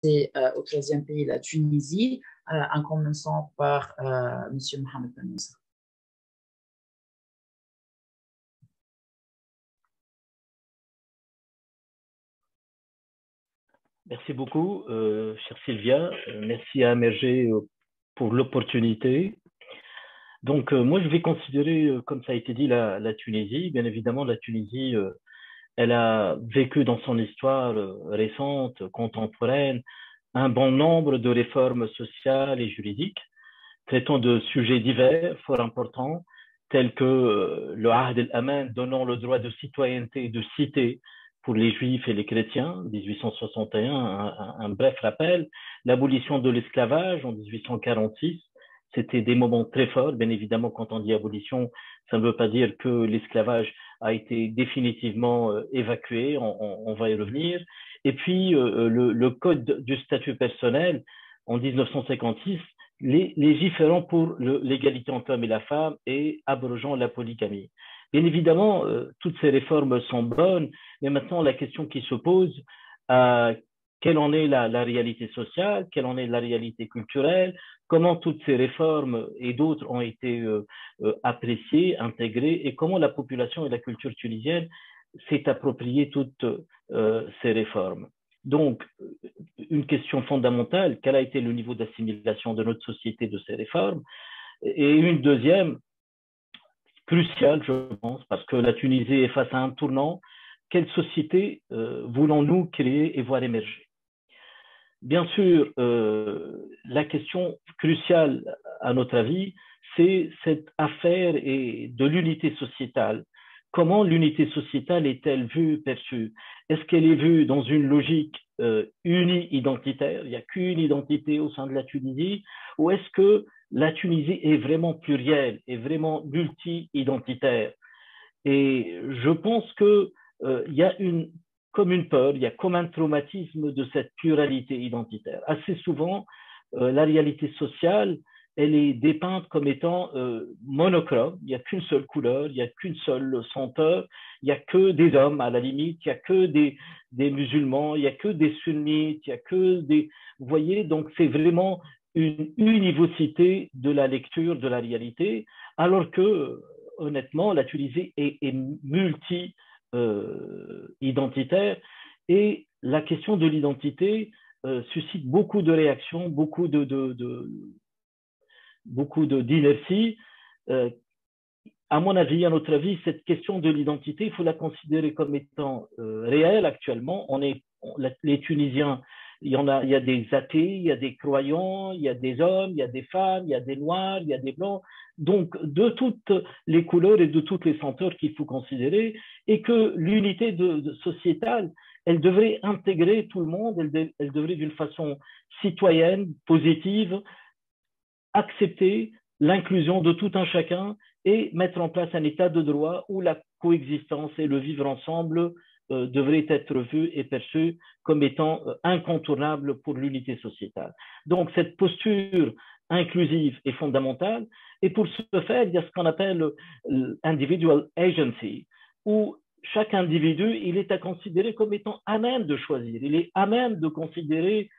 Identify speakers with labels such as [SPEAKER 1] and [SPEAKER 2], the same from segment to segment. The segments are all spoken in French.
[SPEAKER 1] au troisième pays, la Tunisie, en commençant par M. Mohamed Ben Moussa.
[SPEAKER 2] Merci beaucoup, chère Sylvia. Merci à Amergé pour l'opportunité. Donc, moi, je vais considérer, comme ça a été dit, la Tunisie. Bien évidemment, la Tunisie, elle a vécu dans son histoire récente, contemporaine, un bon nombre de réformes sociales et juridiques, traitant de sujets divers, fort importants, tels que le Ahd el-Aman, donnant le droit de citoyenneté et de cité pour les Juifs et les chrétiens, 1861, un bref rappel, l'abolition de l'esclavage en 1846, c'était des moments très forts. Bien évidemment, quand on dit abolition, ça ne veut pas dire que l'esclavage a été définitivement évacué, on va y revenir. Et puis, le code du statut personnel en 1956, légiférant pour l'égalité entre l'homme et la femme et abrogeant la polygamie. Bien évidemment, toutes ces réformes sont bonnes, mais maintenant la question qui se pose, quelle en est la réalité sociale, quelle en est la réalité culturelle, comment toutes ces réformes et d'autres ont été appréciées, intégrées, et comment la population et la culture tunisienne s'est appropriée toutes ces réformes. Donc, une question fondamentale, quel a été le niveau d'assimilation de notre société de ces réformes? Et une deuxième, cruciale, je pense, parce que la Tunisie est face à un tournant, quelle société voulons-nous créer et voir émerger? Bien sûr, la question cruciale, à notre avis, c'est cette affaire de l'unité sociétale. Comment l'unité sociétale est-elle vue, perçue? Est-ce qu'elle est vue dans une logique uni-identitaire? Il n'y a qu'une identité au sein de la Tunisie? Ou est-ce que la Tunisie est vraiment plurielle, est vraiment multi-identitaire? Et je pense qu'il y a comme une peur, il y a comme un traumatisme de cette pluralité identitaire. Assez souvent, la réalité sociale, elle est dépeinte comme étant monochrome. Il n'y a qu'une seule couleur, il n'y a qu'une seule senteur, il n'y a que des hommes à la limite, il n'y a que des musulmans, il n'y a que des sunnites, il n'y a que des... Vous voyez, donc c'est vraiment une univocité de la lecture de la réalité, alors que, honnêtement, la Tunisie est multi-identitaire et la question de l'identité suscite beaucoup de réactions, beaucoup d'inertie. À mon avis, à notre avis, cette question de l'identité, il faut la considérer comme étant réelle actuellement. Les Tunisiens, il y a des athées, il y a des croyants, il y a des hommes, il y a des femmes, il y a des noirs, il y a des blancs. Donc, de toutes les couleurs et de toutes les senteurs qu'il faut considérer, et que l'unité sociétale, elle devrait intégrer tout le monde, elle devrait d'une façon citoyenne, positive, accepter l'inclusion de tout un chacun et mettre en place un état de droit où la coexistence et le vivre ensemble devraient être vus et perçus comme étant incontournables pour l'unité sociétale. Donc, cette posture inclusive est fondamentale. Et pour ce faire, il y a ce qu'on appelle individual agency, où chaque individu, il est à considérer comme étant à même de choisir. Il est à même de considérer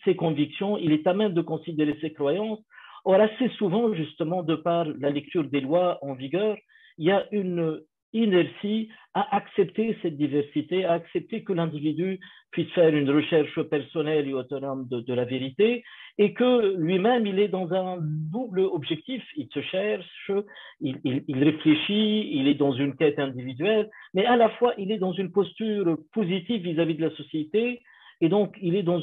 [SPEAKER 2] ses convictions, il est à même de considérer ses croyances. Or, assez souvent, justement, de par la lecture des lois en vigueur, il y a une inertie à accepter cette diversité, à accepter que l'individu puisse faire une recherche personnelle et autonome de la vérité, et que lui-même, il est dans un double objectif. Il se cherche, il réfléchit, il est dans une quête individuelle, mais à la fois, il est dans une posture positive vis-à-vis de la société, et donc, il est dans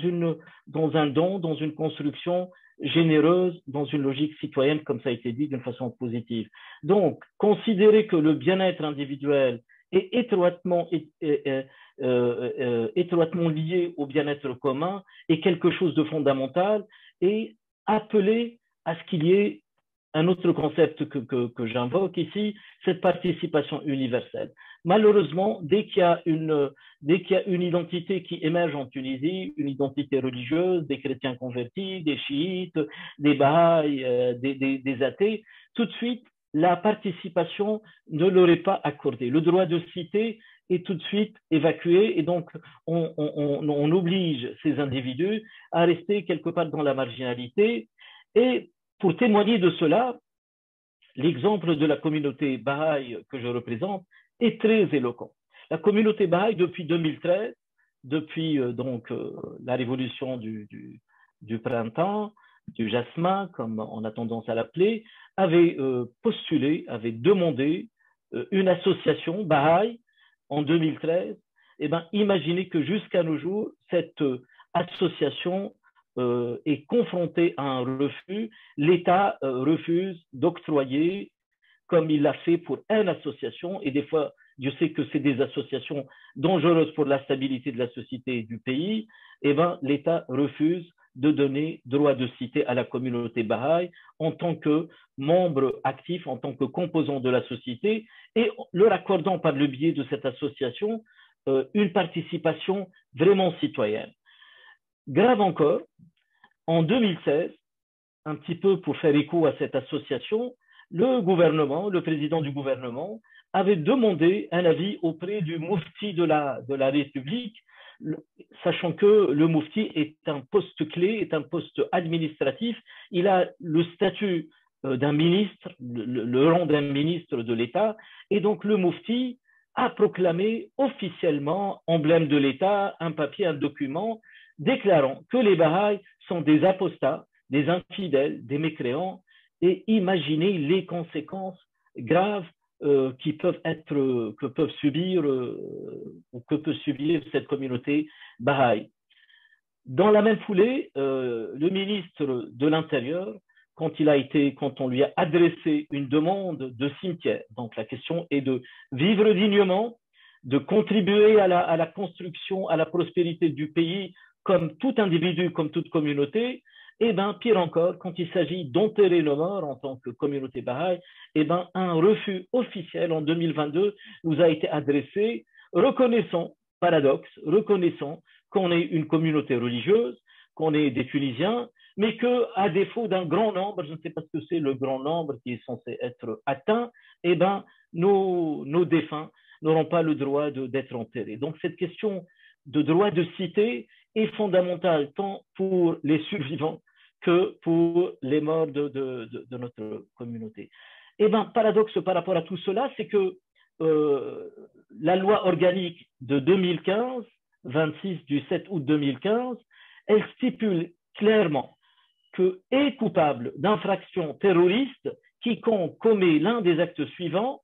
[SPEAKER 2] un don, dans une construction généreuse, dans une logique citoyenne, comme ça a été dit, d'une façon positive. Donc, considérer que le bien-être individuel est étroitement lié au bien-être commun est quelque chose de fondamental, et appeler à ce qu'il y ait un autre concept que j'invoque ici, cette participation universelle. Malheureusement, dès qu'il y a une identité qui émerge en Tunisie, une identité religieuse, des chrétiens convertis, des chiites, des baha'is, des athées, tout de suite, la participation ne leur est pas accordée. Le droit de cité est tout de suite évacué et donc on oblige ces individus à rester quelque part dans la marginalité. Et pour témoigner de cela, l'exemple de la communauté Baha'i que je représente est très éloquent. La communauté Baha'i, depuis 2013, depuis la révolution du printemps, du jasmin, comme on a tendance à l'appeler, avait postulé, avait demandé une association Baha'i en 2013. Eh bien, imaginez que jusqu'à nos jours, cette association est confrontée à un refus. L'État refuse d'octroyer, comme il l'a fait pour une association, et des fois, Dieu sait que c'est des associations dangereuses pour la stabilité de la société et du pays, eh bien, l'État refuse de donner droit de cité à la communauté Baha'i en tant que membre actif, en tant que composant de la société, et leur accordant par le biais de cette association une participation vraiment citoyenne. Grave encore, en 2016, un petit peu pour faire écho à cette association, le gouvernement, le président du gouvernement, avait demandé un avis auprès du Mufti de la République, sachant que le Mufti est un poste clé, est un poste administratif. Il a le statut d'un ministre, le rang d'un ministre de l'État, et donc le Mufti a proclamé officiellement, emblème de l'État, un papier, un document, déclarant que les Bahaïs sont des apostats, des infidèles, des mécréants, et imaginez les conséquences graves que peut subir cette communauté Bahaï. Dans la même foulée, le ministre de l'Intérieur, quand on lui a adressé une demande de cimetière, donc la question est de vivre dignement, de contribuer à la construction, à la prospérité du pays, comme tout individu, comme toute communauté, et bien, pire encore, quand il s'agit d'enterrer nos morts en tant que communauté Baha'i, et bien, un refus officiel en 2022 nous a été adressé, reconnaissant qu'on est une communauté religieuse, qu'on est des Tunisiens, mais qu'à défaut d'un grand nombre, je ne sais pas ce que c'est le grand nombre qui est censé être atteint, et bien, nos défunts n'auront pas le droit d'être enterrés. Donc, cette question de droit de cité est fondamentale tant pour les survivants que pour les morts de notre communauté. Et bien, paradoxe par rapport à tout cela, c'est que la loi organique de 2015, 26 du 7 août 2015, elle stipule clairement que est coupable d'infraction terroriste quiconque commet l'un des actes suivants,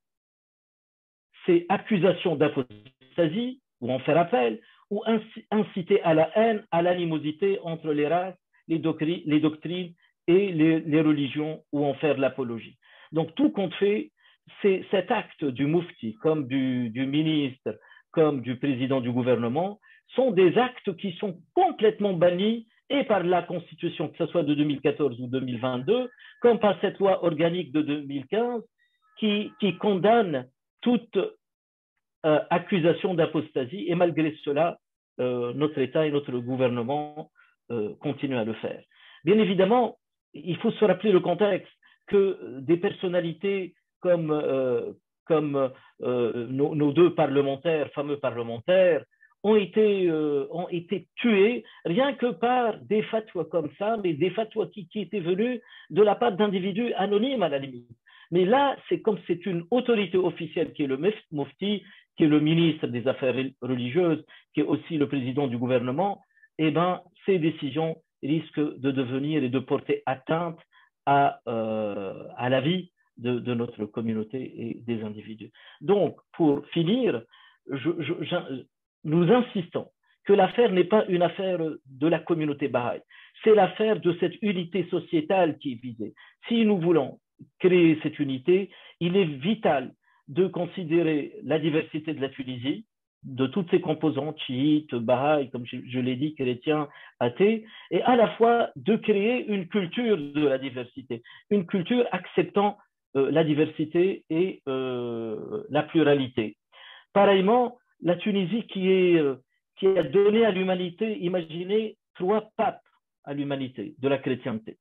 [SPEAKER 2] c'est accusation d'apostasie, ou en faire appel, ou inciter à la haine, à l'animosité entre les races, les doctrines et les religions, ou en faire l'apologie. Donc tout compte fait, c'est cet acte du Mufti, comme du ministre, comme du président du gouvernement, sont des actes qui sont complètement bannis et par la Constitution, que ce soit de 2014 ou 2022, comme par cette loi organique de 2015 qui condamne toute accusation d'apostasie, et malgré cela, notre État et notre gouvernement continuent à le faire. Bien évidemment, il faut se rappeler le contexte que des personnalités comme nos deux parlementaires, fameux parlementaires, ont été tués rien que par des fatwas comme ça, mais des fatwas qui étaient venus de la part d'individus anonymes à la limite. Mais là, c'est comme c'est une autorité officielle qui est le Mufti, qui est le ministre des Affaires religieuses, qui est aussi le président du gouvernement, eh bien, ces décisions risquent de devenir et de porter atteinte à la vie de notre communauté et des individus. Donc, pour finir, nous insistons que l'affaire n'est pas une affaire de la communauté Baha'i, c'est l'affaire de cette unité sociétale qui est visée. Si nous voulons créer cette unité, il est vital de considérer la diversité de la Tunisie, de toutes ses composantes, chiites, Baha'i, comme je l'ai dit, chrétiens, athées, et à la fois de créer une culture de la diversité, une culture acceptant la diversité et la pluralité. Pareillement, la Tunisie qui a donné à l'humanité, imaginez, 3 papes à l'humanité de la chrétienté.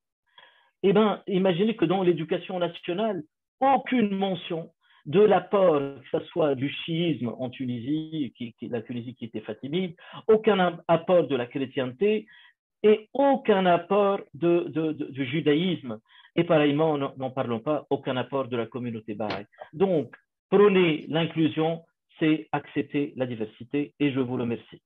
[SPEAKER 2] Eh bien, imaginez que dans l'éducation nationale, aucune mention de l'apport, que ce soit du chiisme en Tunisie, la Tunisie qui était fatimide, aucun apport de la chrétienté et aucun apport du judaïsme. Et pareillement, n'en parlons pas, aucun apport de la communauté bahaï. Donc, prôner l'inclusion, c'est accepter la diversité et je vous remercie.